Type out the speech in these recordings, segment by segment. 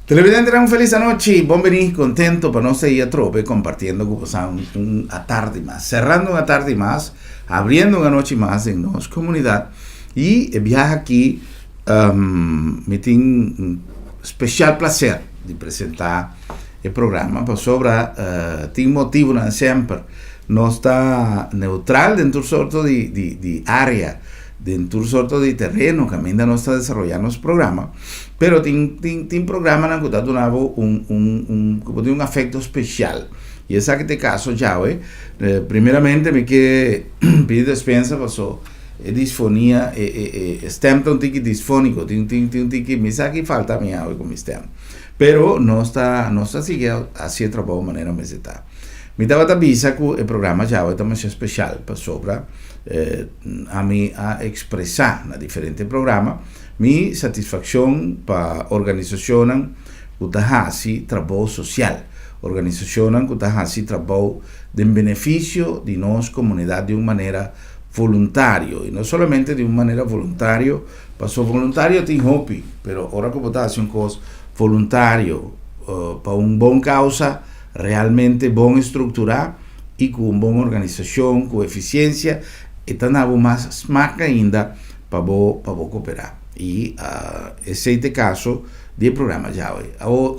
Televidente, una feliz noche, buen venir, contento para no seguir a trope compartiendo con una tarde más, cerrando una tarde más, abriendo una noche más en nuestra comunidad y viaja aquí, me tengo un especial placer de presentar el programa, pues sobre, tengo motivo siempre, no está neutral dentro de área, dentro de terreno que ainda não está desarrollando os programas, pero tem programa na qual donava um afeto especial. E esse caso já, primeiramente me que pedir dispensa passou disfonia, stem tem um tique disfônico, tem um tique me sabe que falta a minha com stem, pero não está seguindo assim trabalho de maneira mais está. Me dava avisa que o programa já é também especial para sobre a mim a expressar na diferente programa minha satisfação para organização que está assim trabalho social, organização que está assim trabalho de benefício de nossa comunidade de uma maneira voluntária e não somente de uma maneira voluntária, para o voluntário tem hobby, pero agora que está assim coisa voluntário para bom causa realmente bom estruturar e com boa organização, com eficiência, e tanto mais ainda para cooperar. E esse é o caso do programa já.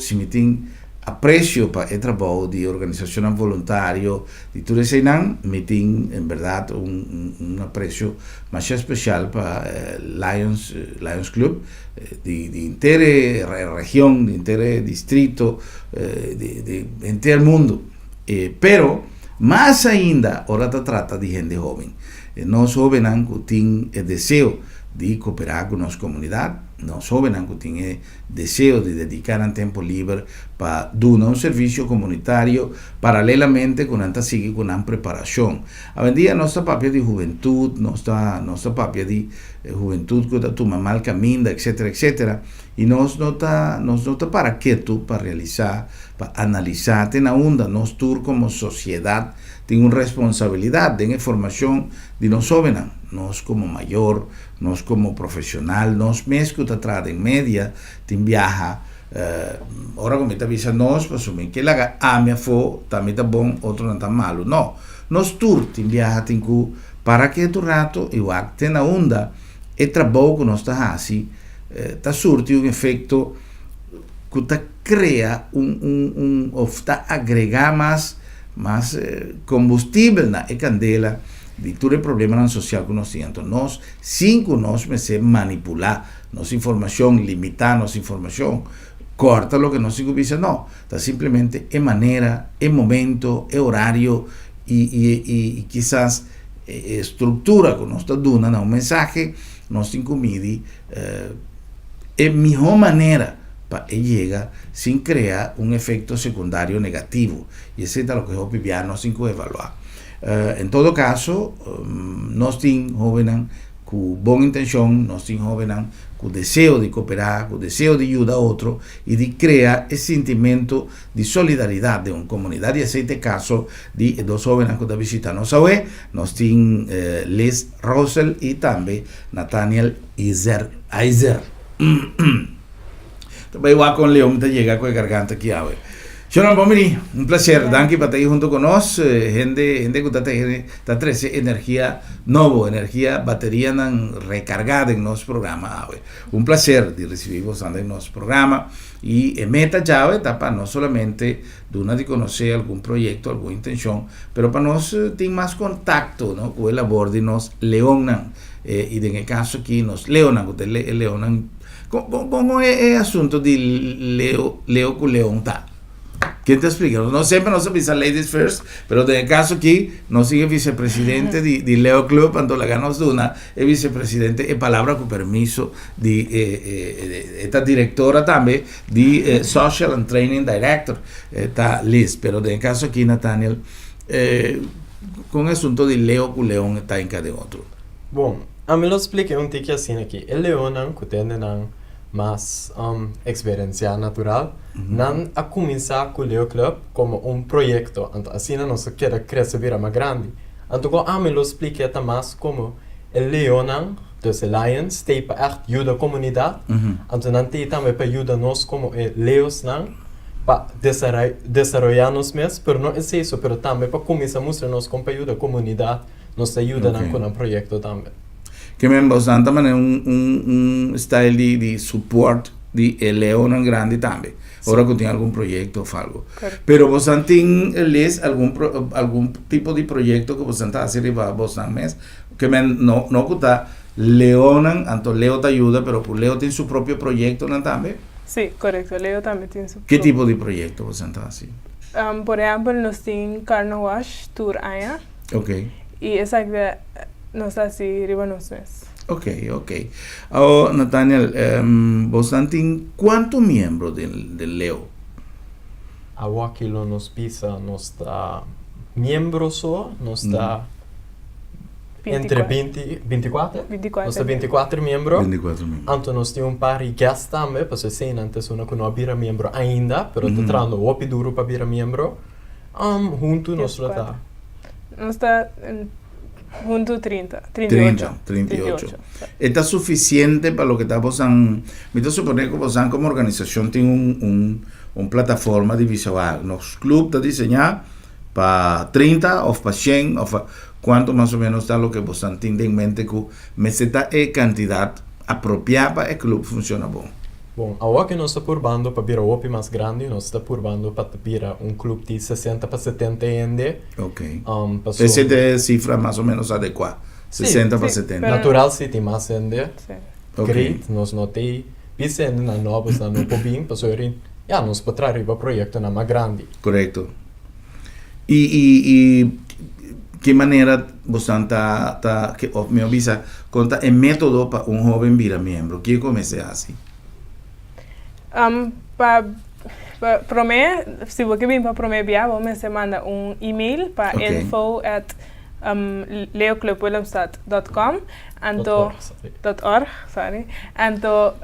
Se me tem apreço para o trabalho de organização voluntária, de tudo isso, me tem, em verdade, apreço mais especial para Lions Club, de inteira região, de inteiro distrito, de inteiro mundo. Pero, mais ainda, ora trata de gente jovem. Nós jovens temos o desejo de cooperar com nossa comunidade, nós jovens temos o desejo de dedicar um tempo livre para dar serviço comunitário paralelamente com uma preparação. A dia nossa papel de juventude, nossa papel de juventude que está tomando mal caminho, etc. E nós não está para quieto para realizar, para analisar, tem a onda, nós todos como sociedade tem uma responsabilidade em formação de nós jovens, nós como maior, nós como profissional, nós mesmo que está atrás em média, tem viaja, ora como está avisa nós, para assumir que lá a minha for, também está bom, outro não está malo, não, nós todos tem viaja, tem que para que tu rato, e o tem a onda, e trabalho que nós está assim, está surtindo efeito que está cria ou está agregar mais combustível na candela de todo o problema social que nós temos. Então, nós me manipular nossa informação, limitar nossa informação, corta o que nós visa, não. Está simplesmente é maneira, é momento, é horário e quizás estrutura que nós está dando, um mensagem, nós temos que medir é melhor maneira para chegar sem criar efeito secundário negativo. E esse é o que eu viviar, nós temos que evaluar. Em todo caso, nós temos jovens com boa intenção, nós temos jovens com desejo de cooperar, com desejo de ajudar outro e de criar esse sentimento de solidariedade de uma comunidade. E esse é o caso de dois jovens que estão visitando nós hoje. Nós temos Liz Russell e também Nathaniel Eiser. Também igual com o Leão, te llega com a garganta aqui hoje. Senhor Bomini, um prazer, danke para estar junto conosco, gente que está trazendo energia nova, energia bateria recargada em nosso programa hoje. Um prazer de receber você em nosso programa e a meta já está para não somente de conhecer algum projeto, alguma intenção, mas para nós ter mais contato com o labor de nós Leonan, e no caso aqui nós Leonan, como é o assunto de Leo com Leon tá? Quem te explica? Não sempre nós somos ladies first, mas no caso aqui, nós somos vice-presidente de Leo Club, quando la ganamos duna, é vice-presidente, e palavra com permiso de esta diretora também, de Social and Training Director, está Liz, mas no caso aqui, Nathaniel, com o assunto de Leo com Leon, está em cada outro. Bom, a mim lo expliquei tique assim aqui, o Leon, que tem mais experiência natural, não a começar com o Leo Club como projeto, então assim nós queremos crescer mais grande. Então a mim lo expliquei mais como o Leon Dus Alliance, te pa echt ajuda a comunidade. Então, não tem também para ajudar nós como leos, não? Para desarrollar nos mesmos, pero não é isso, pero também para começar a mostrar nós como ajuda a comunidade, nos ajuda com um projeto também. Que me bastante maneira style de support de Leona grande também. Ahora que tem algum projeto ou algo. Pero você tem algum tipo de projeto que você está fazendo você mesmo, que me não que está Leona, então Leo te ajuda, pero por Leo tem seu próprio projeto também. Sí, correcto. Leo también tiene su... ¿Qué tipo de proyecto vos estás haciendo? Por ejemplo, nos tiene Carnaval Tour allá. Ok. Y esa que nos hace arriba nos mes. Ok. Oh, Nathaniel, vos tenés ¿cuántos miembros del Leo? Agora que nos pisa, nos da miembros nos da entre 20 24? 24. Nós temos 24 membros. 24 membros. Então nós temos par de guests também, porque assim, antes não é membro ainda, mas está entrando o duro para virar membro. Junto nós está. Nós está junto 38. 38. ¿Está suficiente para lo que está pasando? Me estoy suponiendo que vos como organización tiene una plataforma de visual. Los clubes está diseñado para 30 o para 100 o para... ¿Cuánto más o menos está lo que vos tienen en mente que necesita cantidad apropiada para el club funciona bom? Bom, agora que nós estamos purbando para virar o mais grande, nós estamos purbando para virar clube de 60 para 70 ainda. Ok. Essa é a cifra mais ou menos adequada. 60 para 70. Natural se tem mais ainda. Okay. Great, nós não tem. Pensando na novas, na novo bem, para saber, nós podemos trazer o projeto na mais grande. Correto. E que maneira você está, me avisa, conta é método para jovem virar membro? Que comecei assim? Para se você vir para prometer, você manda e-mail para info@leoclubwillemstad.com .org, sorry. Então,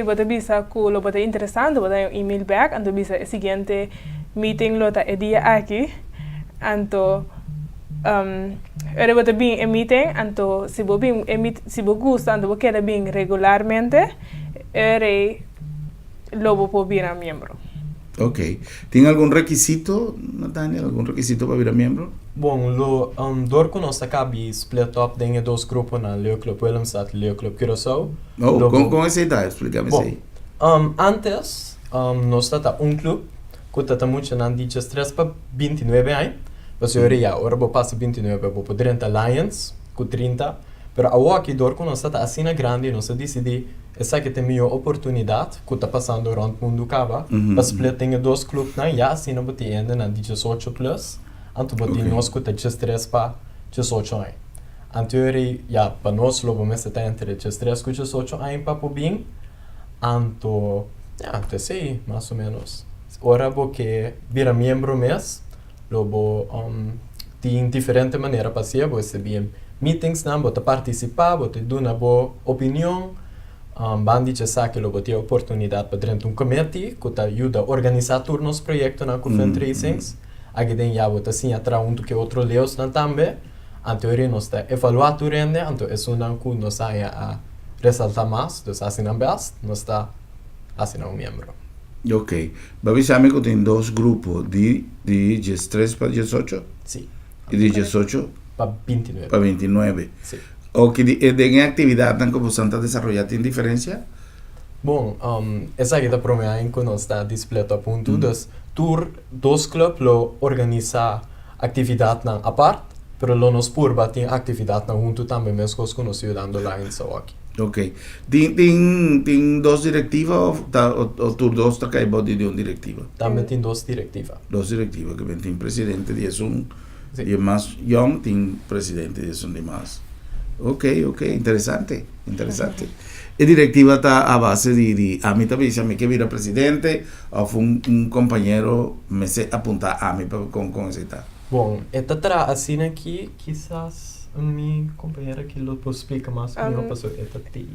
você bisa que lo bota interessante, bota e-mail back, então bisa o seguinte meeting lo tá dia aqui. Então, bota bem meeting, então se você gosta, então você quer bem regularmente, lo puedo virar miembro. Ok. ¿Tiene algún requisito, Nathaniel? ¿Algún requisito para virar miembro? Bom, door que nós acabamos split up em dois grupos na Leo Club Willemstad e Leo Club Curaçao. Com essa ideia, explica-me isso aí. Antes, nós tata clube que tata muito na dicha stress para 29 anos. Mas agora vou passar 29, vou poder entrar Alliance com 30. Mas agora que door que nós tata assim na grande, nós decidimos essa que tem a oportunidade que está passando durante o mundo cava para split em dois clubes na assim não bote ainda na 18 plus anto bote nós que está 13 para 18 anos anto para nós logo mas está entre 13 e 18 anos para o bem anto até sei mais ou menos ora porque vira membro mês logo tem diferente maneira para ser você bem meetings não bote participar bote dar uma boa opinião Bandi dice sa che lo botia oportunidade para dentro committee que ajuda a organizar turnos projetos na fundraisings. Aqui tem já bota assim atrás que outro leos na também. Anterior nós está evaluado rende, então é uma que nós saia a ressaltar mais, dos assim ambas, nós está assim um membro. Ok. Bavisame que tem dois grupos de 13 para 18? Sim. E de 18 para 29. Para 29. Sim. ¿O que de actividad tan como Santa desarrollada tiene diferencia? Bom, essa aqui da primeira em que nós está split a ponto, dos clubes lo organiza atividade na parte, pero lo nos purba tem atividade na junto também mesmo que nós ajudando lá em Sawaki. Ok. Tem dos directivas ou tur dos está cai body de uma diretiva? Também tem duas diretivas. Dos diretivas que tem presidente de e mais young tem presidente de demais. Ok, interesante. La directiva está a base de a mí también dice que vira presidente o fue un compañero me se apunta a mí con ese está. Bom, esta tra assim aqui, quizás mi compañera que lo explica más, no pasó esta ti.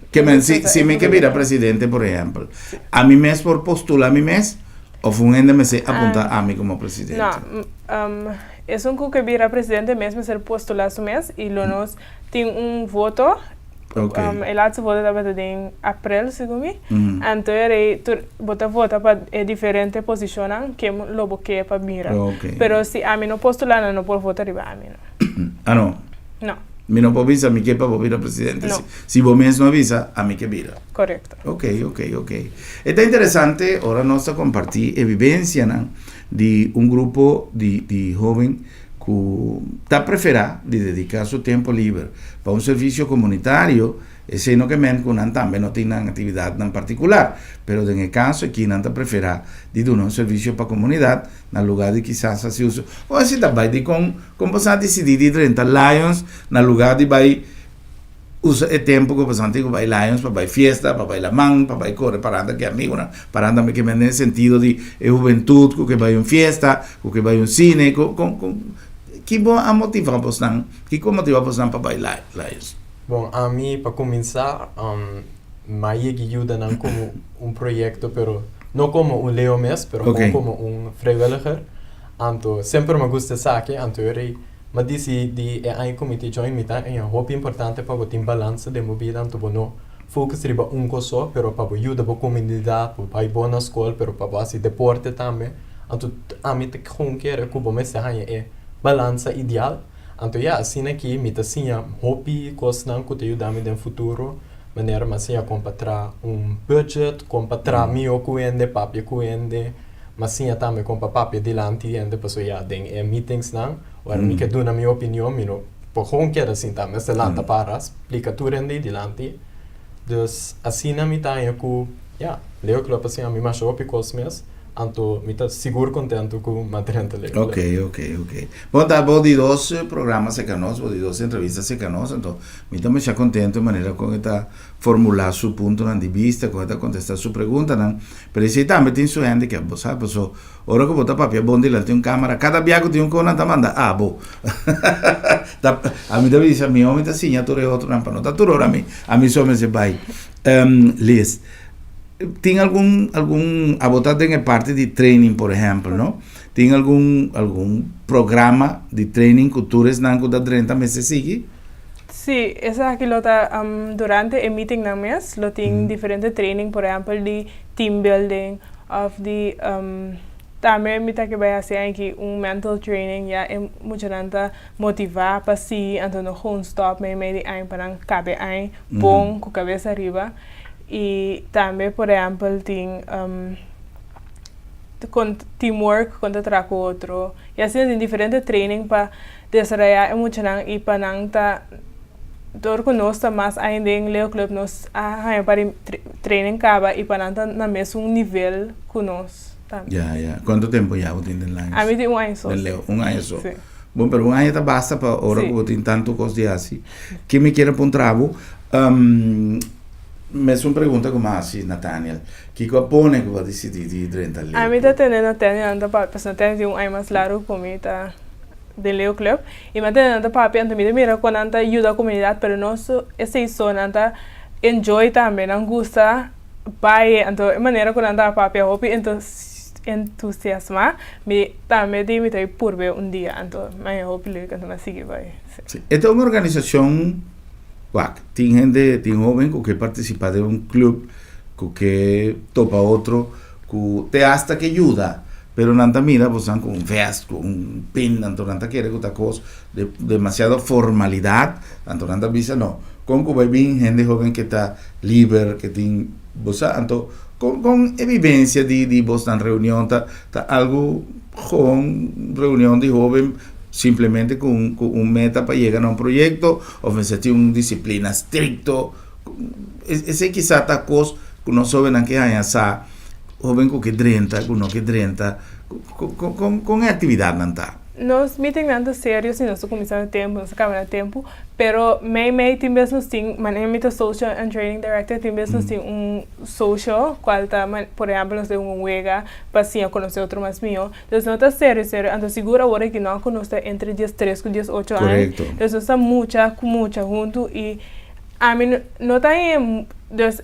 Que me si me que vira presidente, por ejemplo, a mí mes por postular a mi mes o fue un NMC apunta a mí como presidente. No, es un que vira presidente mesmo ser postulado su mes y lo nos tiene voto. El laatste voto dat in april, según mi. Entonces, tu vota para diferentes posiciones que lo bloquea para mirar. Pero si a mí no postulan, no puedo votar a mí. Ah, no? No. Mi no puedo avisar a mí que para vira presidente. No. Si vos mismo avisa, a mí que vira. Correcto. Ok. Está interesante, ahora nos a compartir evidencia de un grupo de joven que está preferado de dedicar su tiempo libre para un servicio comunitario, sino que también no tiene una actividad en particular, pero en el caso aquí no está preferado de dar un servicio para la comunidad, en lugar de quizás hacer uso, o así también de con pasar decidir de 30 Lions, en lugar de vai usa el tiempo que pasante que vai Lions para vai fiesta, para vai la man, para vai correr paranda que amigo, paranda que me en el sentido de juventud, que vai en fiesta, que vai en cine, que a motivar você, que motiva você para bailar Lions. Bom, a mim para começar, mais ajuda como um projeto, pero não como um leo mes, pero como um vrijwilliger. Então, sempre me gusta saque, então mas disse de a comité join mita é um hobby importante para ter balança de movida, então não focus riba só, pero para ajuda a comunidade, para ir boa na escola, pero para fazer deporte também. Então, a mim te quero que o mês é balança ideal. Então, assim aqui, me tá assim, hobby, coisa que te ajuda no futuro, maneira mas assim, comprar budget, comprar meu coende, papel coende, mas assim também comprar papel delante, e depois tem meetings não, ou me que dou na minha opinião, mino, por como que assim também, se lanta para, explica tudo delante, dus assim na me tá que, leo que assim a mim mais hobby cosmes. Então, me está seguro contento com o material intelectual. Ok. Bom, tá bom de 2 programas cercanos, de 2 entrevistas cercanos, então, me está muito contento de maneira como está formular seu ponto de vista, como está contestar sua pergunta, não? Pero isso também tem sua gente que é, sabe, so, hora que botar papel bom de lá tem câmera, cada viago tem cona tá manda, bom. A mim deve dizer, a mim homem tá assim, a torre outro não para não tá tudo a mim só me se vai. Liz, tem algum abordagem em parte de training, por exemplo, não? Tem algum programa de training que tu eres não da 30 meses sigue? Sí, esa aquí lo está durante el meeting na mes, lo tiene diferente training, por ejemplo, de team building, of the también me que vai hacer aqui mental training, ya é mucha nanta motivar para si, então não gewoon stop me de ein para cabe ein, bom com cabeça arriba. E também, por exemplo, tem com teamwork contra trabalho outro. E assim tem diferentes training para desenvolver muito e para não tá dor conosco mais ainda em Leo Club nos para training acaba e para não tá na mesmo nível conosco. Ya. Quanto tempo já você tem lá? A mim tem ano só. Leo, ano só. Bom, pero ano tá basta para hora que você tem tanto coisa assim. Que me quer apontar mas uma pergunta como assim, Nathaniel, que opone que vai decidir de 30 ali? A mim está tendo Nathaniel, para tem ano mais claro comigo tá de Leo Club e mas tendo papi então mira quando anda ajuda a comunidade, pero nosso esse isso anda enjoy também, não gosta vai então de maneira quando anda papi hobby então entusiasma me também de me por ver dia então mas hobby que então sigue vai. Esta é uma organização tem gente, tem jovem que participa de um clube que topa outro que te hasta que ajuda, pero nanta mira você com um vest, com um pin, então nanta quer que coisa demasiada formalidade, então nanta visa não, com que vai vir gente jovem que está livre, que tem você, então com evidência de você na reunião tá algo com reunião de jovem simplesmente com meta para chegar a projeto, ou você tem uma disciplina estricto. Esse quizá tá coisa que nós sabemos que há essa jovem que 30, que não que 30, com atividade não tá. Nós meeting nada sério, se nós começamos a tempo, nós acabamos a tempo, pero meio tem mesmo sim, maneira social and training director tem mesmo sim social, qual tá, por exemplo, nós temos huelga para sim conhecer outro mais meu, então não tá sério, então segura agora que não conosco entre 13 e 18 anos, então nós estamos muita junto e a mim não tá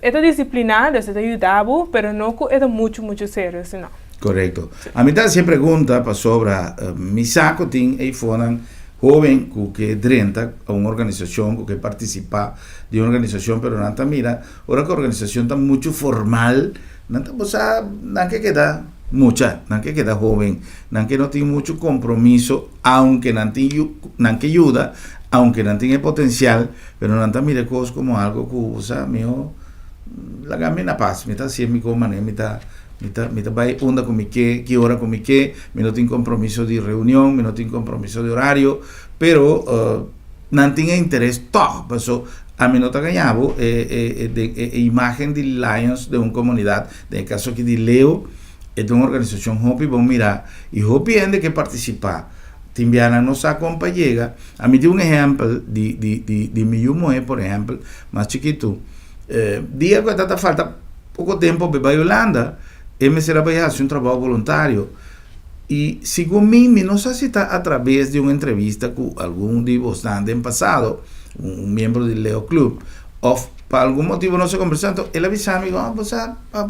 esta disciplina, esta ajudava, pero não é muito sério, senão. Correcto. A mí también se pregunta sobre mi saco tin e fonan joven que drenta a una organización que participa de una organización pero nanta mira ahora que organización está mucho formal nanta no que queda mucha no que queda joven no que no tiene mucho compromiso aunque no que ayuda aunque no tiene potencial pero nanta mire cosas como algo que mío la gamina paz mita si mi como mita vai onda con mi que hora con mi que me no tengo compromiso de reunión me no tengo compromiso de horario pero no tiene interés todo eso a mí no te ganhavo imagen de Lions de una comunidad en el caso aquí de Leo es de una organización Hopi vamos mirar y Hopi gente que participa Timbiana nos acompaña a mí de un ejemplo de mi humo por ejemplo más chiquito día que te falta poco tiempo para ir a Holanda me será para hacer un trabajo voluntario y según mí no sé si está a través de una entrevista con algún de vosotros en pasado un miembro del Leo Club o por algún motivo no se conversando él avisa a mí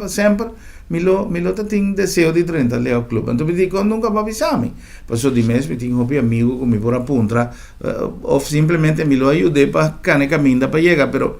siempre mi lo tengo deseo de 30 Leo Club entonces me digo nunca va a avisarme por eso dime me tengo un amigo con mi por apunta o simplemente me lo ayudé para que camina para llegar pero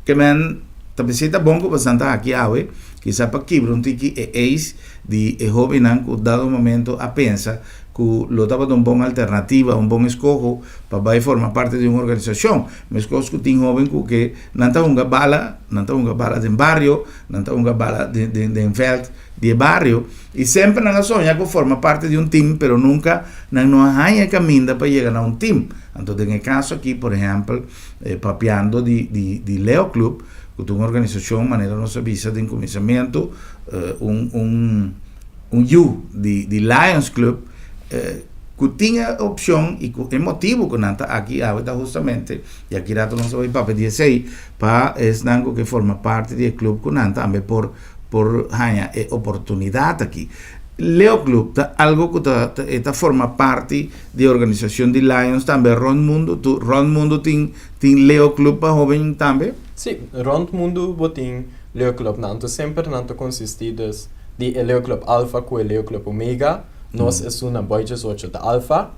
que me han tapecita bongo bastante aquí ave quizá para que un tiki eis de joven han dado un momento a pensar que lo daba de una buena alternativa un buen escojo para formar parte de una organización me escojo que tiene joven que no está una bala de barrio no está una bala de feld de barrio y siempre no soña que forma parte de un team pero nunca no hay camino para llegar a un team entonces en el caso aquí por ejemplo papeando de Leo Club que una organización manera no se visa de comienzamiento un U de Lions Club que tiene opción y el motivo que nanta aquí ahorita justamente y aquí rato no se va a papel 16 para es algo que forma parte del club que nanta también por oportunidad aquí Leo Club algo que forma parte de organización de Lions también Ron Mundo tiene Leo Club para joven también sí Ron Mundo botin Leo Club nanto sempre nanto consistidas de Leo Club Alpha com Leo Club Omega nós es una boia socio da Alpha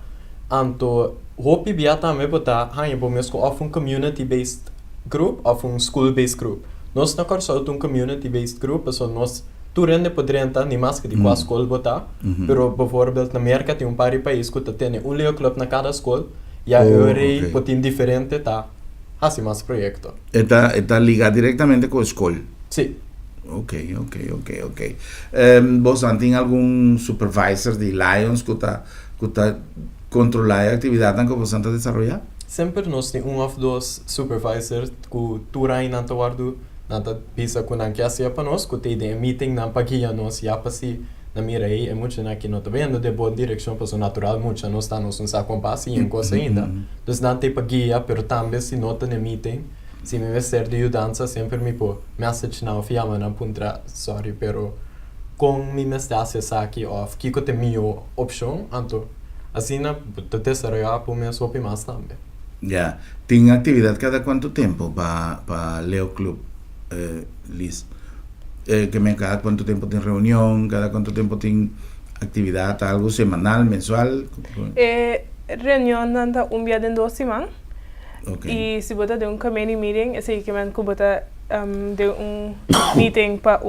anto hopi bia também botar hanha bo mesco of un community based group of un school based group nós na corso un community based group so nós turende podrenta ni mais que de qual escola botar pero bijvoorbeeld na América tem um par de países que tem um Leo Club na cada escola e a okay. Potin diferente tá assim mais projeto está ligado directamente com a escola sim Ok. ¿Vos han algún supervisor de Lions que está controla a actividad que vos han desarrollado? Sempre nós tem of dos supervisors que turai nanta guardo nanta pisa com nan que assim para nós que tem de meeting nan pagia nós já pasi na mira aí é muito na que não tá vendo de boa direção para o natural muito nós está nós não compasso em coisa ainda dus nan tem pagia pero também se nota no meeting se me vestir de ajudança sempre me pô message na fiama na puntra sorry pero com me mestre acessar aqui off que tem minha opção anto assim na desarrollar por minha sopa mais também ya tem atividade cada quanto tempo para Leo Club Liz que me cada quanto tempo tem reunião cada quanto tempo tem atividade algo semanal mensual reunião anda dia de 2 semanas okay. E se botar de community meeting, esse que man botar de meeting para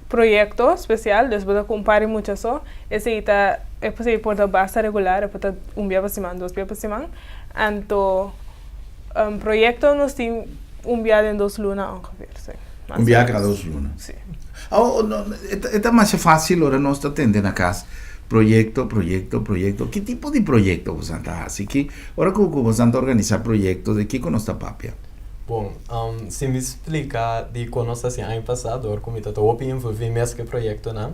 proyecto especial, dus botar com par mucho so, esse está é possível por da base regular, é botar dia por semana, 2 dias por semana, anto proyecto nos tem dia de 2 lunas ongeveer, sim. Dia cada 2 lunas. Sim. Está mais fácil ahora nós está atendendo a casa. Proyecto. ¿Qué tipo de proyecto vos andas? Así que ahora que vos andas a organizar proyectos, ¿de qué conoce papia? Bom, se me explica de quando assim ano passado, or como eu opi envolvi nesse projeto, não?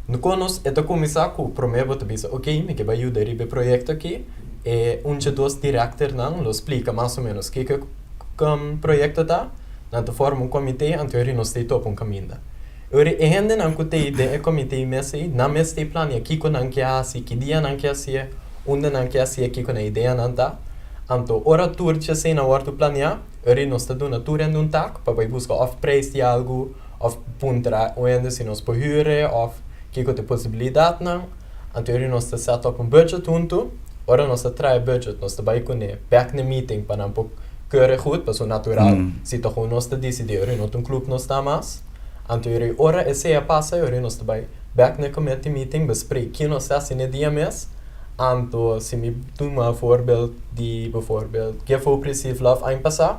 No conos é começar com o primeiro botar bisa, ok, me que vai ajudar o projeto aqui, e de 2 director não, lo explica mais ou menos que projeto tá, na forma um comitê, anterior nós tem top caminho. Ori ehende nan kute de comité mesi na mesti plan ya kiko nan kya si kidia nan kya si unde nan kya si kiko na idea nan ta anto ora turche se na wartu plan ya ori no sta duna turen un tak pa vai busca off price di algo of puntra oende si nos pohyre of kiko te possibiliteit na anterior nos te set up een budget junto ora nos te try budget nos te bai kune back ne meeting para un po keurig goed pas so natural si to gewoon nos te decidir not un club nos ta mas anterior ora esse passa ora nos te bai back ne committee meeting bespreek nos as in dia mes anto si mi tuma voorbeeld die bijvoorbeeld give oppressive love aanpassen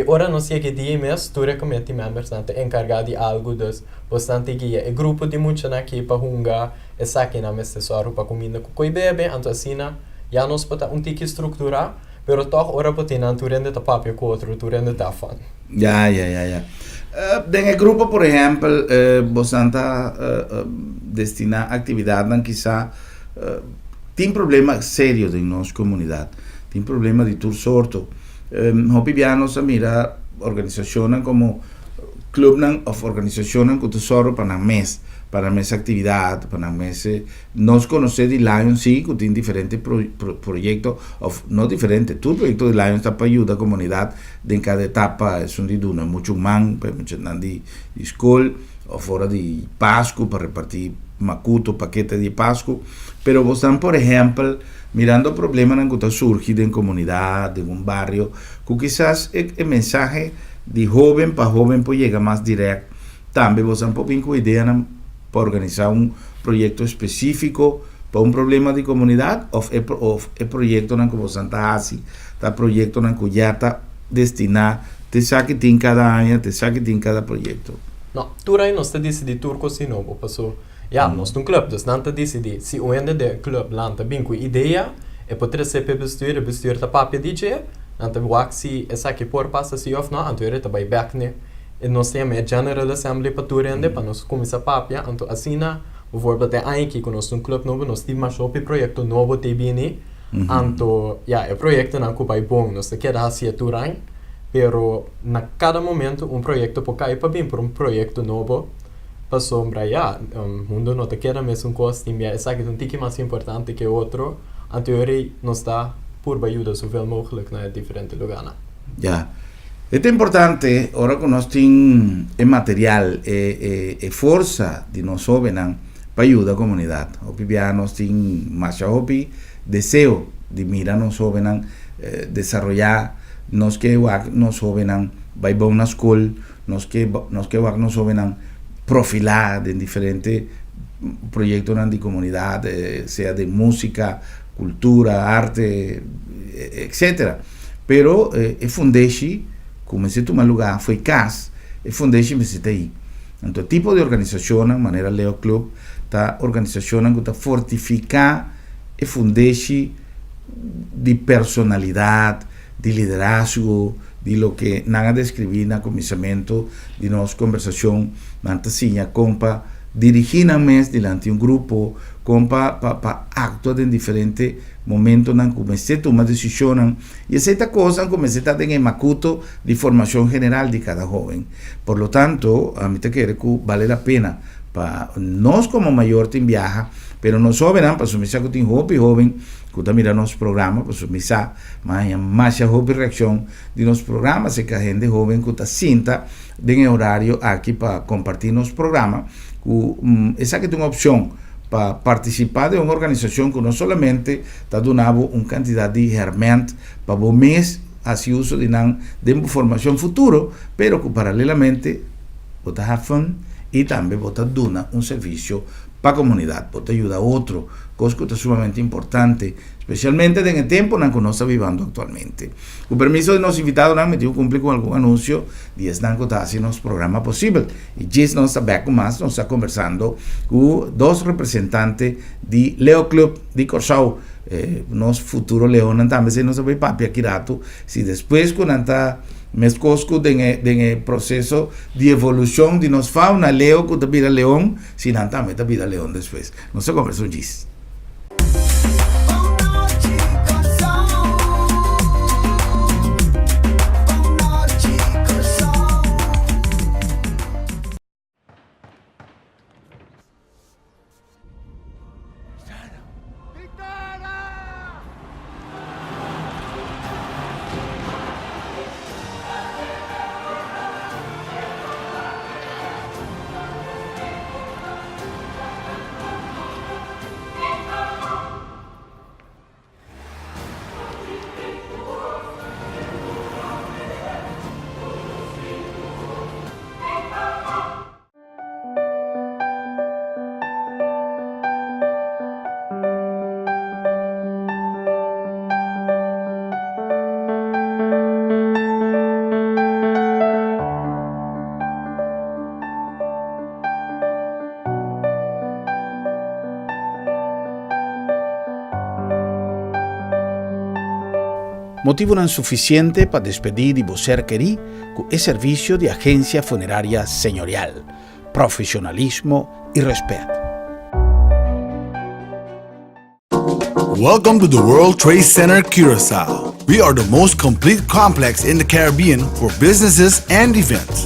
ora não sei que dia mesmo, tu recomenda members não te encargar de algo dus bastante guia e grupo de muita aqui para hunga e saque na mesa só para comida com coi bebe então assim já nos pode tique estrutura pero toch ora pode não tu rende papel com outro tu rende da fan ja. Den grupo, por ejemplo, bastante destina atividade não quizá tem problema sério em nossa comunidade, tem problema de tudo sorto. Hopi bianos mira organizaciones como club of organizaciones que tesoro para mes actividad, para mes nos conocer de Lions sí, que tiene diferentes proyectos, no diferentes, tu proyecto de Lions está para ayudar a la comunidad de cada etapa, es un de una mucho man, mucho de school, o fuera de Pascu para repartir macuto, paquete de Pascu, pero vos están, por ejemplo, mirando problemas que surgen en comunidad, en un barrio, que quizás el mensaje de joven para joven pues llega más directo. También vos están con idea para organizar un proyecto específico para un problema de comunidad o el proyecto que vos están haciendo, el proyecto que ya está destinado, te saque en cada año, te saque en cada proyecto. No, tu rai nos te decidi turco si no, paso ja, nos un club, dus dan te decidi si oende de club lanta bin com ideia e potre se pe bestuur ta papia DJ, dan te wak si esa que por passa si of no, anterior te bai backne e nos tem a general assembly pa turende pa nos começa papia, anto asina, bijvoorbeeld de eindje con nos un club novo, nos ti mas op proyecto novo te bini, anto ja, e proyecto nan ko bai bom, nos te queda hacia turan, pero na cada momento un proyecto po cair pa bin por un proyecto novo. Para sombra ya, mundo no te queda mesmo costa e é que um tique mais importante que outro, a teoria nos dá por ajuda zoveel mogelijk naar diferentes lugares. Ya, es importante ahora que nos tiene el material e força de nos jovenan para ayudar a comunidad. Hopi ya nos tiene más hopi deseo de mirar nos jovenan desarrollar nos que nos jovenan vai a una escuela, nos que nos jovenan profilar en diferentes proyectos de comunidad, sea de música, cultura, arte, etc. Pero el Fundeshi, como se toma lugar, fue CAS, el Fundeshi me cita ahí. Entonces, tipo de organización, manera Leo Club, está organización que está fortificar el Fundeshi de personalidad, de liderazgo, de lo que nada describí en el comienzamiento de nuestra conversación, mantasinha, compa, dirigirnos delante de un grupo, compa, pa actuar en diferentes momentos, comencé a tomar decisiones, y esta cosa comencé a tener macuto de formación general de cada joven. Por lo tanto, a mí te quiero que vale la pena, para nos como mayor te viaja, pero nos jóvenes, para su misa que tiene joven, que está mirando los programas, para su misa, más joven reacción de los programas, se que gente joven que está cinta de horario aquí para compartir los programas, esa que tiene una opción para participar de una organización que no solamente está dando una cantidad de herramientas para vos mes hacer uso de formación futuro, pero que paralelamente vos have fun y también vos dando un servicio para la comunidad, vos ayuda a otro, cosa que es sumamente importante, especialmente en el tiempo en que nos está viviendo actualmente. Con permiso de los invitados, me tengo que cumplir con algún anuncio y es que está haciendo los programas posibles. Y Gis nos está con más, nos está conversando con dos representantes de Leo Club de Corsau, nos futuro león, también se nos ve papi aquí rato, si después con anta mes cosco en el proceso de evolución de nos fauna Leo que te vida león, si nanta meta vida león después. Nos está conversando Gis. motivo não suficiente para despedir de você querer com o serviço de agência funerária senhorial, profissionalismo e respeito. Welcome to the World Trade Center Curaçao. We are the most complete complex in the Caribbean for businesses and events.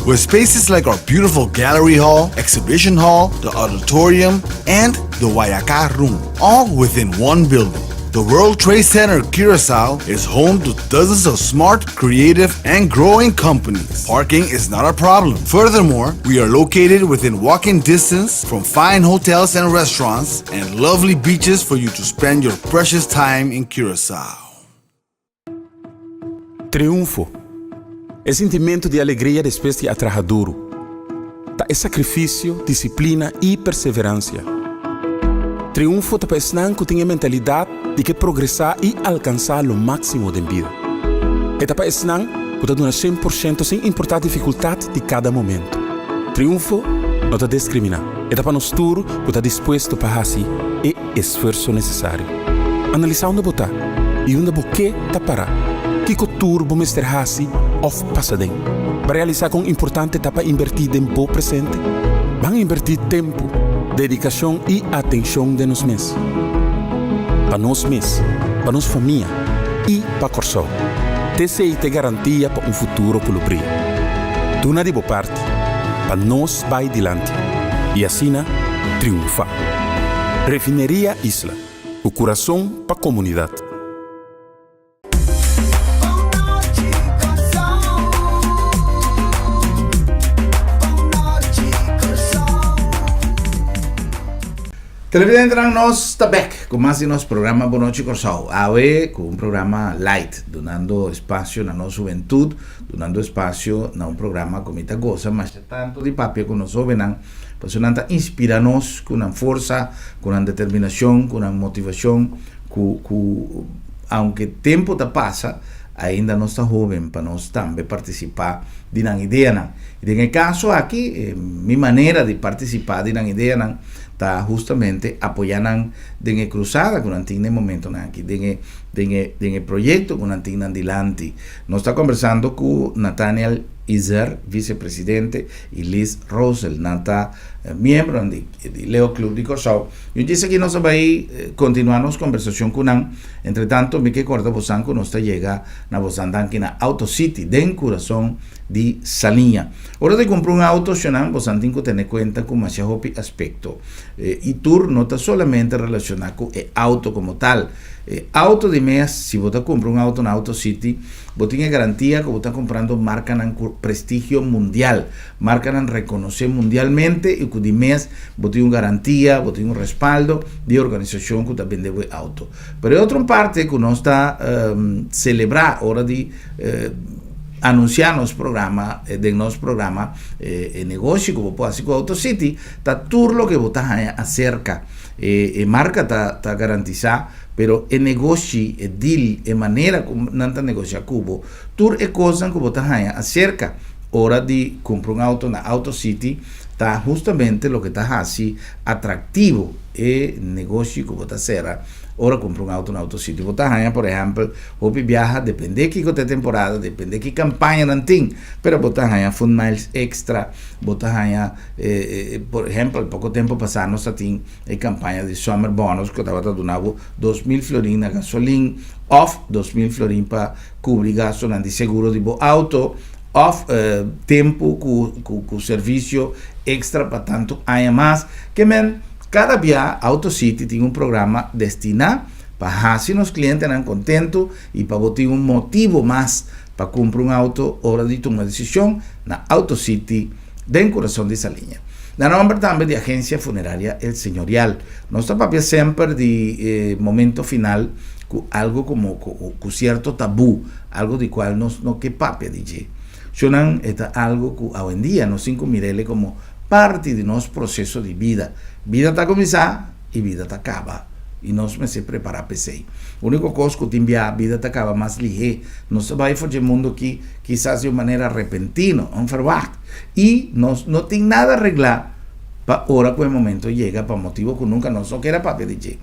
With spaces like our beautiful gallery hall, exhibition hall, the auditorium, and the Wayaka room, all within one building. The World Trade Center Curaçao is home to dozens of smart, creative, and growing companies. Parking is not a problem. Furthermore, we are located within walking distance from fine hotels and restaurants and lovely beaches for you to spend your precious time in Curaçao. Triunfo é sentimento de alegria depois de trabalhar duro. É sacrifício, disciplina e perseverança. Triunfo é para que tenha a mentalidade de que progressar e alcançar o máximo da vida. É para que dar 100% sem importar a dificuldade de cada momento. Triunfo não te discrimina. É para nós tudo que está disposto para fazer o esforço necessário. Analisar onde botar e onde você está parar. Que cultura vamos ter assim of passadem. Para realizar com importante etapa invertir tempo presente, vamos invertir tempo, dedicação e atenção de nós mesmos. Para nós mesmos, para nossa família e para Corsol. TCI te garantia para futuro pelo brilho. Tu na de boa parte, para nós vai adiante e assim triunfar. Refineria Isla, o coração para a comunidade. Televidente, nós está back com mais de nosso programa Boa Noite Corsol. Hoje com programa light, dando espaço na nossa juventude, dando espaço na programa com muita coisa, mas tanto de papel com nós jovens, para inspirar-nos com uma força, com uma determinação, com uma motivação, aunque tempo passa, ainda não está jovem para nós também participar de uma ideia. E no caso aqui, minha maneira de participar de uma ideia está justamente apoiando a cruzada que nós temos no momento aqui, de projeto que nós temos adiante. Nós estamos conversando com Nathaniel Iser, vice-presidente, e Liz Rosel, nata membro do Leo Club de Corsol. Eu disse que nós vamos continuar nossa conversação com ele. Entretanto, me que corta você que nós chega na você aqui na Auto City, dentro do coração de Salinha. Hora de comprar um auto, você tem que ter em conta com mais aspecto. E tour não está somente relacionado com o auto como tal. Auto de mês, se você compra um auto na Auto City, você tem a garantia que você está comprando marca com prestígio mundial, marca que reconhece mundialmente e que de mês você tem uma garantia, você tem um respaldo de organização que está vendendo o auto. Pero outra parte que nós está celebrar hora de anunciar nosso programa, negócio que você pode com a Auto City, está tudo o que você acerca. Marca está garantizada, pero o negócio, o deal, a maneira como não está negociando cubo, tudo é coisa que você acerca. Hora de comprar um auto na Auto City, está justamente o que está assim atrativo e negócio que você será. Ora compra um auto na Auto City. Você ganha, por exemplo, você viaja, depende de que temporada, depende de que campanha não tem, mas você ganha fund miles extra, você ganha, por exemplo, pouco tempo passado, nós tínhamos a campanha de Summer Bonus, que estava dando 2.000 florins na gasolina, off 2.000 florins para cobrir gasto de seguro de auto, off tempo com serviço extra para tanto ganha mais, que cada dia Auto City tem um programa destinado para fazer os clientes contentos e para ter um motivo mais para comprar um auto hora de tomar decisão na Auto City, dentro do coração dessa linha. Na nome também de agência funerária El Señorial. Nós estamos sempre de momento final com algo como com certo tabu, algo de qual nós não que papi dizer. Sonan é algo que hoje em dia nós miramos como parte de nosso processo de vida. Vida está começando e vida está acaba. E nós me se preparar para isso. O único coisa que tem a vida está acaba mais ligeira. Nós vai fazer mundo que quizás de uma maneira repentina, unverwacht. E nós não tem nada a arreglar para hora que o momento chega, para motivo que nunca nós não queira para dizer.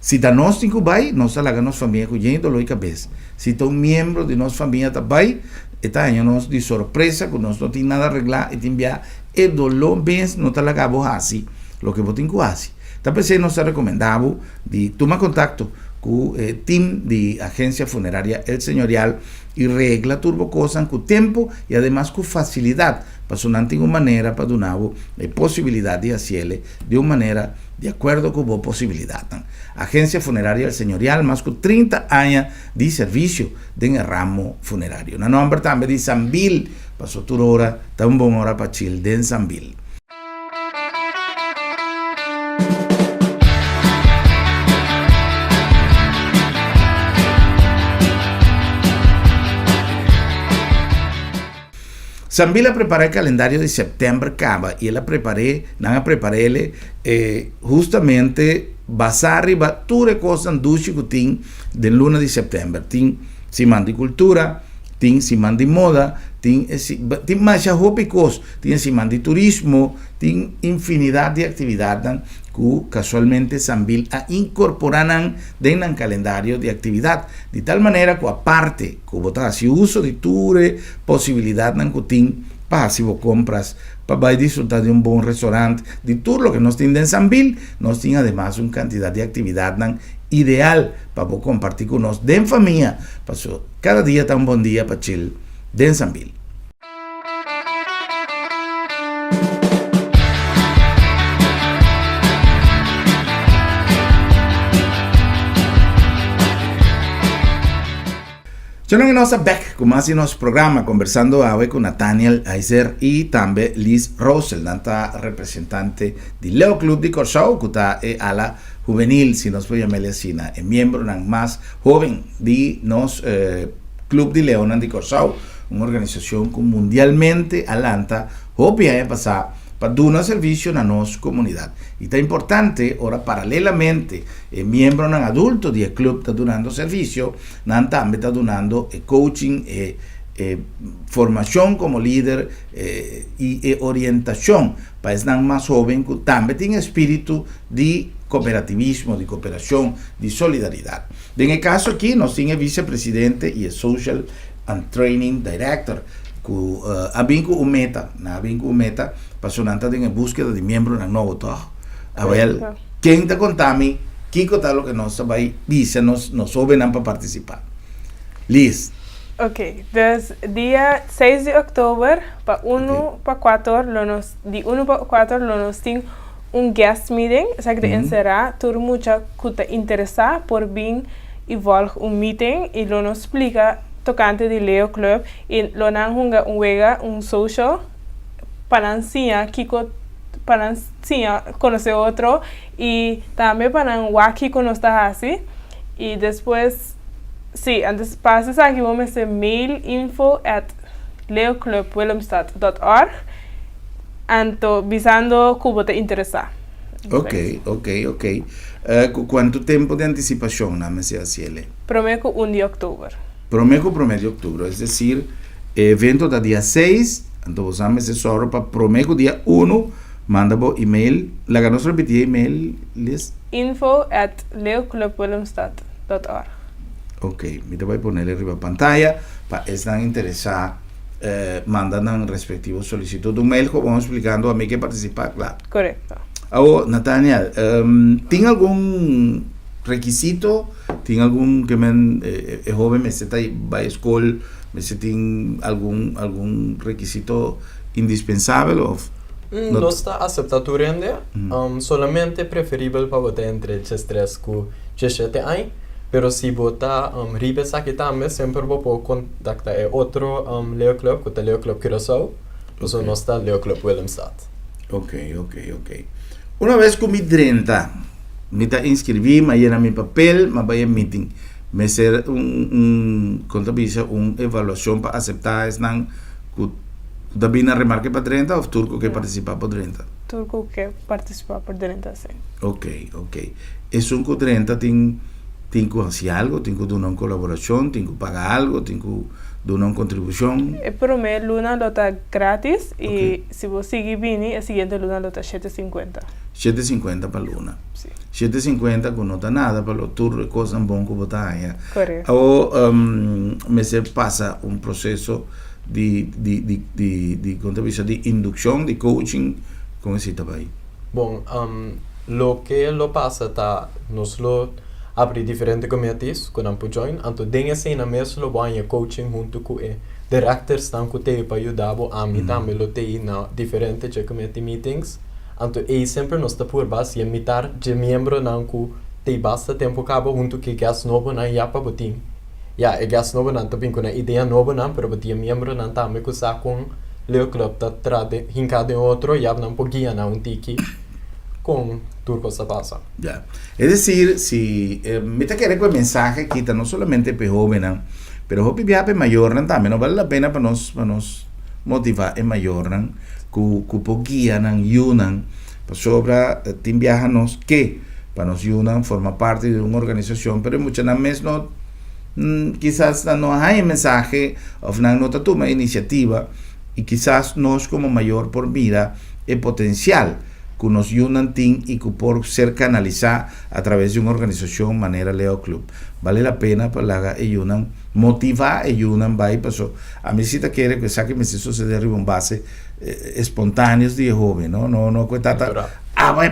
Si está nós tem que vai, nós lá nos família com gente dolor de cabeça. Se está um membro de nossa família tá vai, está aí nós de surpresa, que nós não tem nada a arreglar e tem enviar e dolor bem, não está lá cabo assim, lo que você tem que fazer. Tá pensando nós recomendamos de tomar contato com o team de agência funerária El Señorial e regla turbo coisas com tempo e además com facilidade, para não ter uma maneira para donar a possibilidade de fazer de uma maneira de acordo com a possibilidade. Agência Funerária El Señorial, mais com 30 anos de serviço de ramo funerário. Na nome também de Sambil, passou toda hora, está uma boa hora para chill de Sambil. Sambil preparé el calendario de septiembre cava y ela preparé justamente basar y bature cosas duche que tin de luna de septiembre. Tin siman de cultura, tin siman de moda, tin más hobicos, tin siman de turismo, tin infinidad de actividades que casualmente Sambil a incorporan en el calendario de actividad. De tal manera que aparte, que botar si uso de ture, posibilidad de que para si vos compras, para disfrutar de un buen restaurante, de todo lo que nos tiene en Sambil, nos tiene además una cantidad de actividad ideal para vos compartir con nosotros, de familia, para cada día está un buen día para chill, de Sambil. Yo en nuestra back, como así nos programa, conversando hoy con Nathaniel Aizer y también Liz Rosel, nanta representante del Leo Club de Corsao, que está a la juvenil, si nos puede llamar así, miembro más joven de nos Club de León de Corsao, una organización que mundialmente alanta, obvia pasar para dar servicio a nuestra comunidad. Y está importante, ahora paralelamente, miembro en adulto del club está dando servicio, también está dando coaching, formación como líder y orientación para los más jóvenes que también tienen espíritu de cooperativismo, de cooperación, de solidaridad. En el caso aquí, nos tiene vicepresidente y el Social and Training Director, que ha un meta, passionante en búsqueda de miembros en el nuevo trabajo. A ver, ¿quién te contame? ¿Qué es lo que nos va a decir? Nos ven para participar. Liz. Ok, dus día 6 de octubre, para 1 para 4, de 1 para 4, nos tiene un guest meeting, o sea que será todo mucha que te interesa por bien y volver un meeting y lo nos explica tocante de Leo Club y lo nan hunga un social para enseñar conocer otro y también para waki conocer así y después sí, antes pasas aquí vamos a mail info@leoclubwillemstad.org anto visando cubo te interesa. Ok. ¿Cuánto tiempo de anticipación me se hace? Prometo 1 de octubre. Promedio de octubre, es decir, evento del día 6, entonces vamos a hacer para promedio día 1, manda por email, la que nos repetir email, Liz. info@leoclubwillemstad.org. Ok, me voy a poner arriba pantalla, para estar interesados, mandan respectivo solicitud de un mail, como vamos explicando a mí que participar, claro. Correcto. Ahora, Natalia, ¿tiene algún requisito? ¿Tiene algún que joven me está va a escuela, me tiene algún requisito indispensable o no está aceptado rende, solamente preferible para votar entre 3 y 17 años, pero si vota ribes aquí también siempre puedo contactar otro Leo Club, que es Leo Club Curaçao, eso no está Leo Club Willemstad. Ok. Una vez que me 30, me inscribí, me llena mi papel, me voy a meeting, me hacer contabiliza una evaluación para aceptar esnan que también remarque para 30 o turco que participa por 30. Turco que participa por 30, sí. Ok. Es un que 30 tiene que hacer algo, tiene que dar una colaboración, tiene que pagar algo, tiene que Donar una contribución. El primer luna lo está gratis y Ok. si vos seguís vini, el siguiente luna lo está 750. 750 para luna. Sí, 750 con no está nada para los tours, cosas bom que botaya. correcto. O me se pasa un proceso de contribución, de inducción, de coaching, con ese ahí. Bom, lo que lo pasa está, nos lo abre diferentes comités que não pode join, então dengue assim na mesa lo banha coaching junto com o directors estão com te para ajudar a mim também lo te na diferentes de committee meetings, então e sempre nos está por base imitar de membro não com te basta tempo cabo junto que gas novo não ia para botim. Ja, e gas novo não também com a ideia nova não, pero botim membro não também com sa com Leo Club tá trade hincado em outro e não podia não tiki con turco se pasa. Ya. Es decir, si me te quiere que el mensaje quita no solamente para jóvenes, pero hopi viaje mayor también, no vale la pena para nos motivar en mayor, que guían, yunan, para sobra tim viajanos que para nos yunan forma parte de una organización, pero muchas veces no quizás no hay mensaje o no toma iniciativa y quizás nos como mayor por mira el potencial que nos yunan y que por ser canalizada a través de una organización manera Leo Club. Vale la pena para la yunan motivar yunan va y pasó. A mí si te quiere que saque me suceder en base espontáneos de joven, no cuesta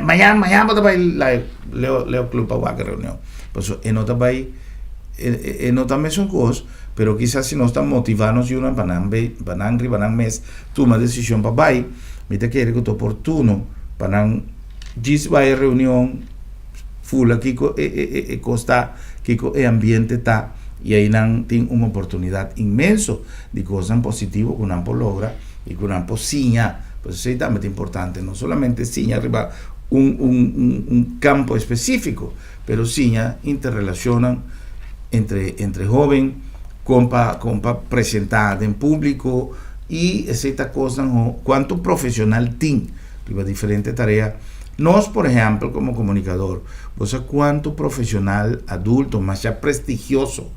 mañana va la Leo Club para la reunión. Pasó en otra va en otra mes son cosas, pero quizás si no están motivados yunan banan mes toma decisión para va me te quiere que tu oportuno para gis vai reunião full aqui costa kiko e ambiente tá e aí não tem uma oportunidade imenso de coisas positivas que não logra e que não sinha, pues isso é também importante, não somente sinha arriba campo específico, pero sinha interrelacionam entre joven compa apresentar em público e essa coisa quanto profissional tem diferentes tareas. Nos, por ejemplo, como comunicador, ¿vos sabés cuánto profesional adulto, más ya prestigioso,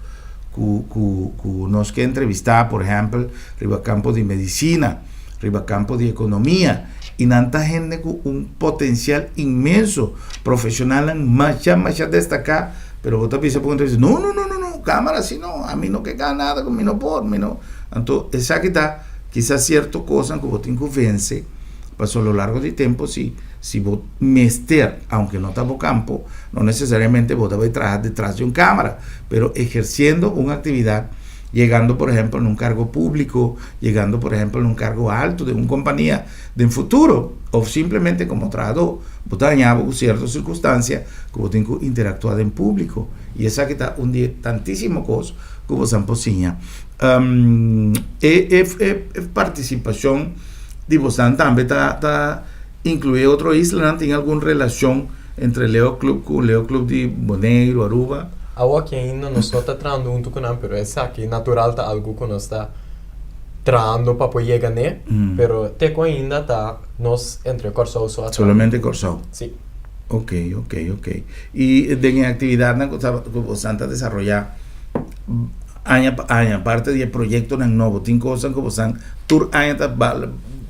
que nos que entrevistar, por ejemplo, riba campo de medicina, riba campo de economía, y tanta gente con un potencial inmenso, profesional, más ya destacar, pero vos también se puede decir, no, cámara, si no, a mí no que gana nada, con mí no por mí no. Entonces, esa que está, quizás cierto cosa que vos te convence, pasó a lo largo del tiempo, si vos mester, aunque no estás en campo, no necesariamente vos debes trabajar detrás de una cámara, pero ejerciendo una actividad, llegando por ejemplo en un cargo público, llegando por ejemplo en un cargo alto de una compañía de un futuro, o simplemente como trabajador, vos te dañabas ciertas circunstancias que vos tenés que interactuar en público, y esa que está un día tantísimo cosas que vos han posiña. Participación de vos también está incluye otro isla, ¿tiene alguna relación entre Leo Club con Leo Club de Bonaire, Aruba? Agora que ainda não está trazendo junto com nós, pero essa aqui natural tá algo que nós está trazendo para poder chegar né, pero teco ainda tá nós entre Corsau só solamente Corsau. Sí. Ok. Y de actividad que vos han desarrollado año parte del proyecto en nuevo, tiene cosas que vos han tour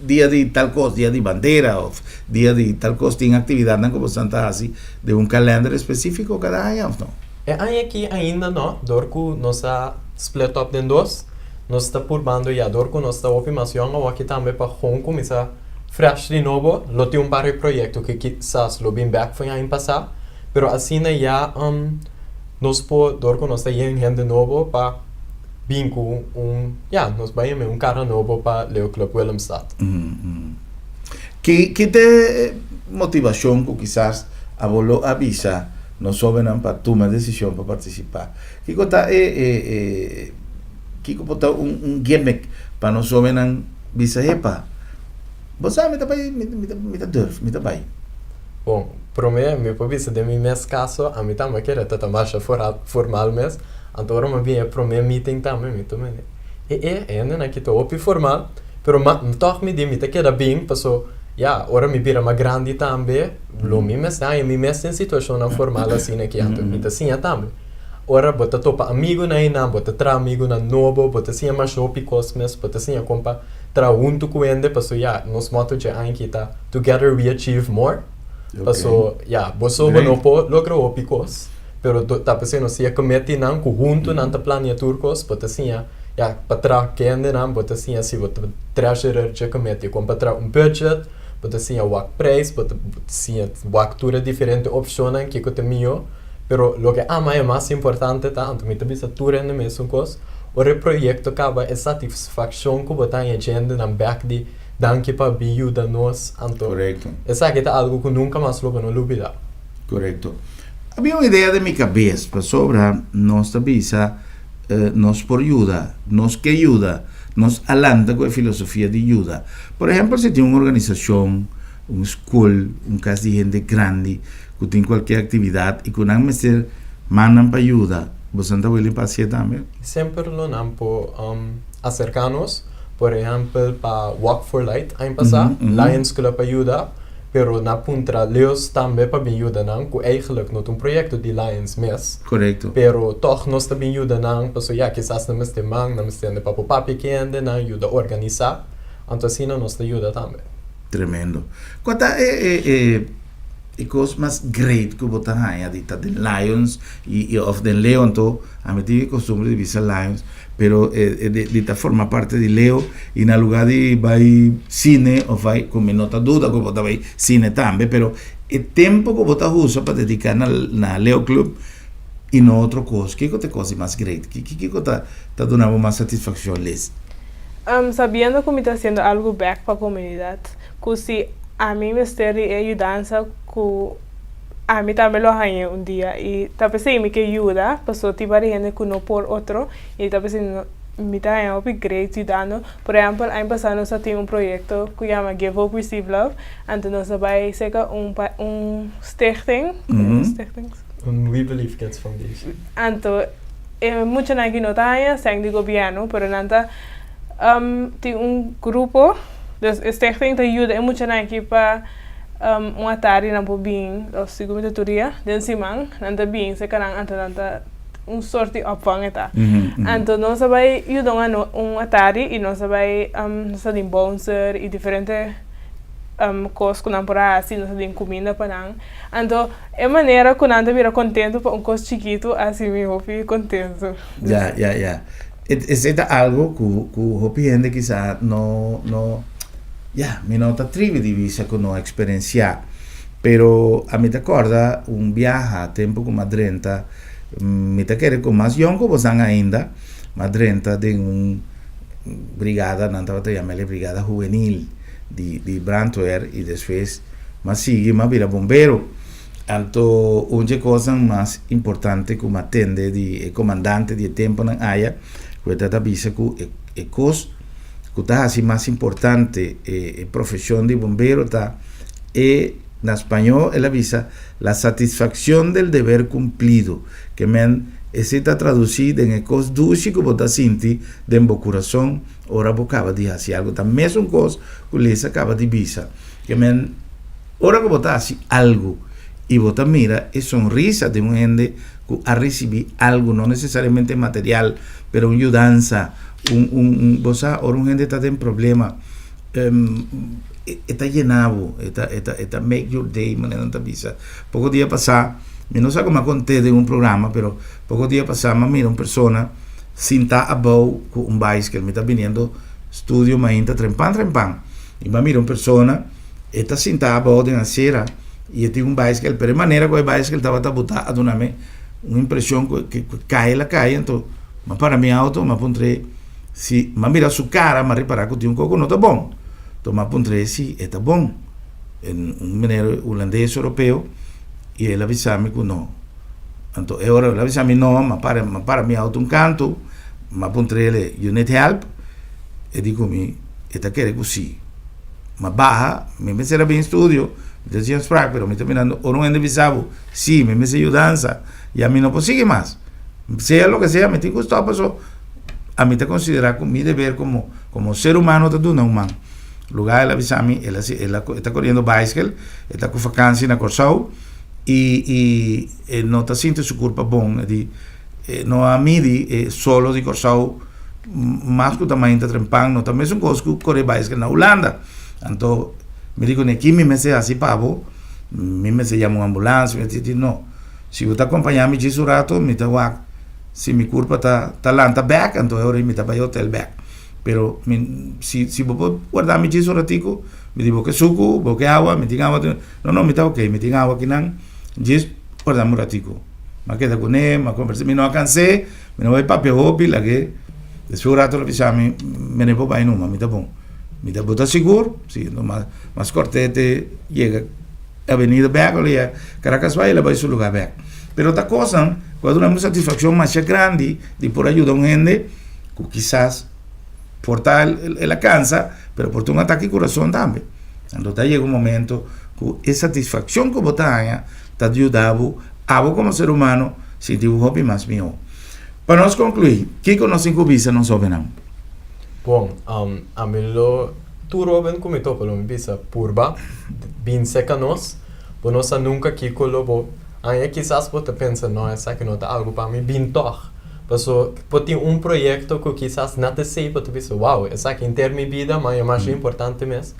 día de tal cosa, día de bandera o día de tal cosa, tiene actividad que vos han así de un calendario específico cada año, ¿no? Aí aqui ainda não, dorco nós está split up em dois, nós está formando já dorco nós está opimação ou aqui também para começar fresh de novo, lo tem par de projetos que quizás lo bem back foi ano passado, pero assim já nós por dorco nós está indo de novo para bem com nós vamos carro novo para Leo Club Willemstad. Que te motivação que quizás avisa nos soberan para tomar decisión para participar. Kiko está un gimmick para nos soberan visa hepa. Vos sabes, me está bai. Bom, para mim, me pode de mim mes caso, a mim também quero tanta marcha formal mes. Então, eu me vinha para mim meeting também, me também. Ainda aqui estou opi formal, pero toch me de me te queda bem, passou. Ja, ora mi bira ma grandi tambe, lo mi mes em situação formal assim aqui, então me assim também. ora bota topa amigo na ina, bota tra amigo na novo, bota sim mais shopping cosmes, bota sim compa tra junto com ende, passo nos moto je kita together we achieve more. Passo boso bonopo logra opicos, pero ta pensando se cometi nan ku junto nan ta plania turcos, bota sim patra kende nan bota sim se bota treasurer je cometi com patra budget, bota sim wak price, bota sim wak tura diferente opciones que cote mio. Pero lo que ama es más importante tanto mi tabisa tura en mesmo cos o proyecto acaba é satisfação que botar em agenda na back de danke para biuda nos anto. Correcto. Essa que tá algo que nunca mais lo van a olvidar. Correcto. Había una idea de mi cabeza para sobre nuestra visa, nos por ayuda, nos que ayuda, nos alanta con la filosofía de ayuda. Por ejemplo, si tiene una organización, un school, un caso de gente grande, que tiene cualquier actividad y que no me mandan para ayuda, ¿vos andas willing para hacer también? Siempre lo nampo acercarnos, por ejemplo, para Walk for Light, año pasado, Lions Club ayuda, pero na punta Leos também para me ajudar não, que eigenlijk not proyecto de Lions mes. Correcto. Pero toch nos também ajuda não, porque quizás não me mang, não me para papi que ande, não ajuda a organizar, então assim nos ajuda também. Tremendo. Quanto é coisa mais great que botar aí, dita de Lions e of the Leon to, a mim tive costume de visitar Lions, pero dita forma parte de Leo e na lugar de vai cine ou vai com nota dúvida que botar vai cine também, pero o tempo que botar usa para dedicar na Leo Club e no outro coisa, que é coisa mais great, que tá dando mais satisfação les. Sabiendo que me está haciendo algo back para la comunidad, que si a mí me está ayudando, que a mí también lo hago un día y tal vez me que ayuda, pasó tipo de gente que no por otro y tal vez me está ayudando great ayudando. Por ejemplo, año pasado nos tiene un proyecto que se llama Give Hope Receive Love, entonces nos va a hacer un stichting, Un We Believe Kids Foundation. Entonces, muchos aquí no están, son de gobierno, pero nada tem grupo, dus stichting te ajuda mucho aqui para atari na bobin, of segundo turia, den simang, nanta bing se kanang anta sorte de opvang eta. Então nós vai ajudar atari e nós vai nós tem bouncer e diferente coisas que não por assim nós tem comida para não. Então é maneira que nós vira contento para coisa chiquito assim me hopi contento. Ya. Es algo que hopi gente quizá no me nota trivi di visa que no experienciar, pero a mí te acorda un viaje a tempo con Madrenta, me te quiere con más young como están ainda, Madrenta de un brigada, não estava te llamando brigada juvenil de Brantwer y después más sigue más vira bombero. Alto una cosa más importante como atende de comandante de tempo na área, que te avisa que que está así más importante profesión de bombero está en español él avisa la satisfacción del deber cumplido que me está traducido en el cos dulce que vos sinti de en corazón ahora vos acaba de hacer algo también es un cos que les acaba de visa que me ahora que vos así algo y vos mira es sonrisa de un gente que ha recibido algo no necesariamente material pero una ayudanza vos ahora un gente está en problema está llenado está make your day manera de visa poco día pasar no sé cómo conté de un programa pero poco día pasar mira una persona sinta above con un bicycle me está viniendo estudio mainta trempan y mira una persona está sinta above de una acera y tiene un bicycle pero de manera que el bicycle estaba botada a una impresión que cae la calle entonces para mi auto me pondré si mira su cara me reparar que tiene un coco no está bon entonces me pondré si está bon en un minero holandés europeo y él avisame que no entonces ahora él avisame no me para mi auto un canto me pondré you need help y digo mi esta quiere que sí me baja me será bien estudio decía Sprague pero me está mirando o no avisado sí me hace ayudanza y a mí no consigue más sea lo que sea me tengo gustado pasó a mí te considera con mi deber como ser humano de una humana lugar él avisame él está corriendo bicycle está con vacancia en Corsau y no está sintiendo su culpa bon no a midi solo de Corsau más que también te trempan no también son cosas que corre país que en Holanda entonces me digo aquí mi me se así pavo mi me se llama una ambulancia me dice no si vos te acompañas mi chiso rato mi te guac si mi curva está lanta back entonces ahora mi te vaya hotel back pero si vos puedes guardar mi chiso ratico me digo que suco vos que agua me tiene agua no mi está ok me tiene agua aquí nan jis guardamos ratico me queda con él me conversé me no alcancé me no voy papi hopi la que después rato lo pisami me ne popa inuma mi tapón mi tapón está seguro sí no más cortete llega avenida back o ya Caracas va y le va a su lugar back pero esta cosa cuando una satisfacción más grande de por ayuda a un gente que quizás porta el alcanza pero por un ataque corazón también entonces llega un momento que esa satisfacción que vos te ayuda a vos como ser humano sentir un hobby más mío. Para nós concluir, que nós incubisa não soube não? Bom, a mim tu Robin como eu pelo me bisa purba, bem seca nós, por nós nunca que colobo. Aí quizás você pensa, não, essa que não tá algo para mim bem tor. Passo, pode ter projeto que quizás não te sei, pode pensar, wow, essa que inter minha vida, mas é mais importante mesmo.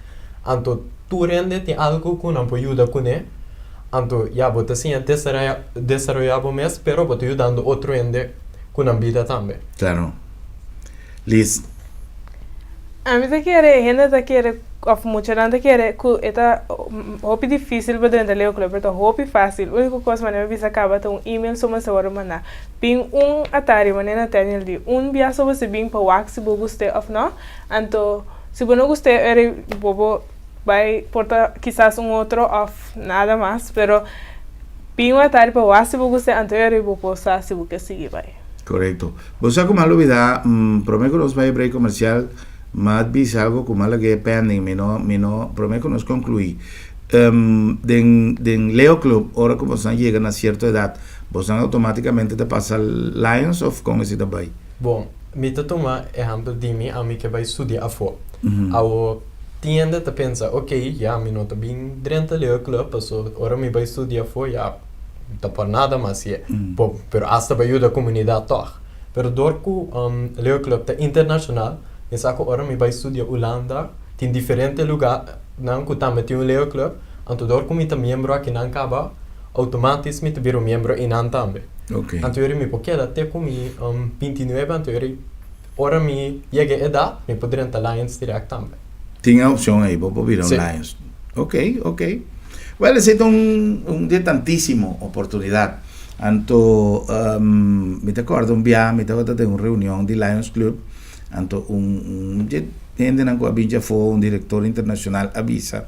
Então, tu rende tem algo que não pode ajudar com ele. Então, já você sim desarrollar mesmo, pero pode ajudando outro rende con la vida también. Claro. Liz. A mí gente te quiere, of mucha gente quiere, que esta hobby difícil para dentro del club, pero hobby fácil. La única cosa que me acaba de un email sobre se va a mandar. Pin un atari, mañana tenía el día. Un viaje sobre se bin para wax si vos guste o no. Entonces, si vos no guste, vos va portar quizás un otro of nada más, pero pin un atari para wax si vos guste, entonces vos posar si vos que sigue va. Correcto. Vos sabés como olvidar, prometo que nos va a break comercial, más bis algo como la que pending, prometo que nos concluí. Den Leo Club, ahora como están llegan a cierta edad, vos automáticamente te pasa al Lions of con ese também. Bom, me toma ejemplo de mim, a mim que vai estudar a fora. Ao tiende a pensar, ok, já me não tá bem dentro do Leo Club, passou, agora me vai estudar fora, já tá por nada mais é, pero hasta vai ajudar a comunidade toch. Pero dorku Leo Club tá internacional, eu saco agora me vai estudar Holanda, tem diferente lugar, não que também tem um Leo Club, então dorku me tá membro aqui não acaba, automaticamente viro membro em nan também. Okay. Então eu me porque até com me 29, então eu agora me chega a idade, me poderia entrar Lions direct também. Tinha a opção aí, vou virar Lions. Ok. Well, es de tantísimo oportunidad. Anto, me te acuerdo un viaje, me te acuerdo de una reunión de Lions Club. Anto, gente en Coabilla fue un director internacional avisa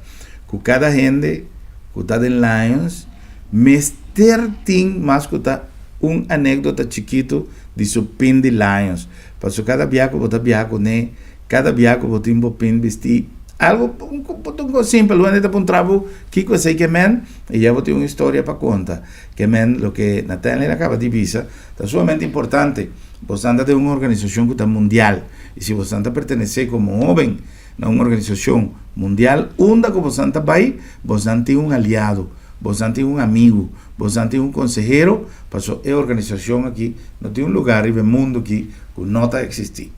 que cada gente que está en Lions, Mr. Ting más que está un anécdota chiquito de su pin de Lions. Pasó cada viaje que vos viajar con él, cada viaje que vos tiempo pin vestir. Algo un simple, lo anda por un trabajo, Kiko sei que men, y ya boté una historia para contar, que men, lo que Natalia acaba de visa, está sumamente importante. Vos anda de una organización que está mundial, y si vos anda pertenece como joven a una organización mundial, onda como vos anda ahí, vos anda un aliado, vos anda un amigo, vos anda un consejero, pasó esa organización aquí, no tiene un lugar en el mundo aquí que no está existir.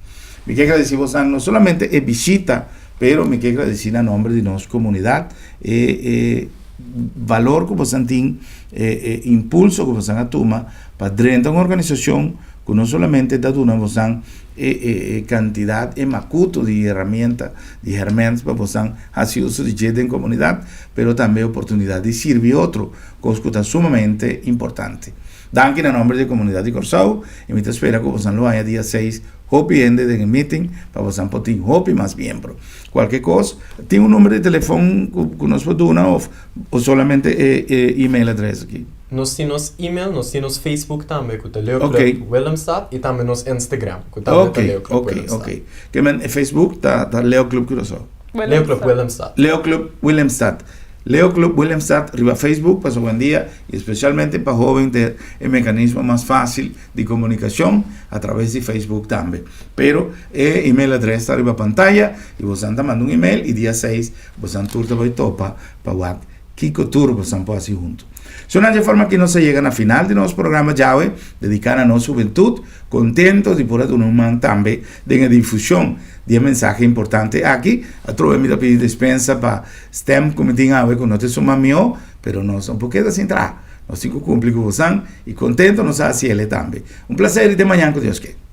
Me quiero agradecer vos no solamente es visita, pero me quiero agradecer a nombre de nuestra comunidad, valor que vos sentín, impulso que vos han tomado para dentro de una organización que no solamente da una vos cantidad macuto de herramientas, para vos hacer uso de gente en comunidad, pero también oportunidad de servir a otro, cosa que es sumamente importante. Danke en nombre de la comunidad de Corsau, y me espera que vos lo haya día 6, Hopi ende en el meeting, para vos poder Hopi más miembro. Cualquier cosa, tiene un número de teléfono que nos puede dar o solamente email address aquí. Nós temos email, nós temos Facebook também, que é Leo Club Willemstad, e também nos Instagram, que também é Leo Club Willemstad. Ok. Que en Facebook está Leo Club Curaçao. Leo Club Willemstad. Leo Club Willemstad. Leo Club Willemstad, arriba Facebook, pasó buen día, y especialmente para jóvenes, el mecanismo más fácil de comunicación a través de Facebook también. Pero email address está arriba pantalla, y vos anda mandando un email, y día 6, vos anda turta voy topa para Kiko Turbo, Sampo así juntos. Son de forma que nos se llegan al final de nuestros programas ya dedicados a nuestra juventud, contentos y por eso nos man también de la difusión de un mensaje importante aquí. A través de pedir dispensa para STEM como tinha con nosotros somos mío, pero nos un poquito sin entrar. Nos cinco cumplimos y contentos nos hace él también. Un placer y de mañana con Dios que.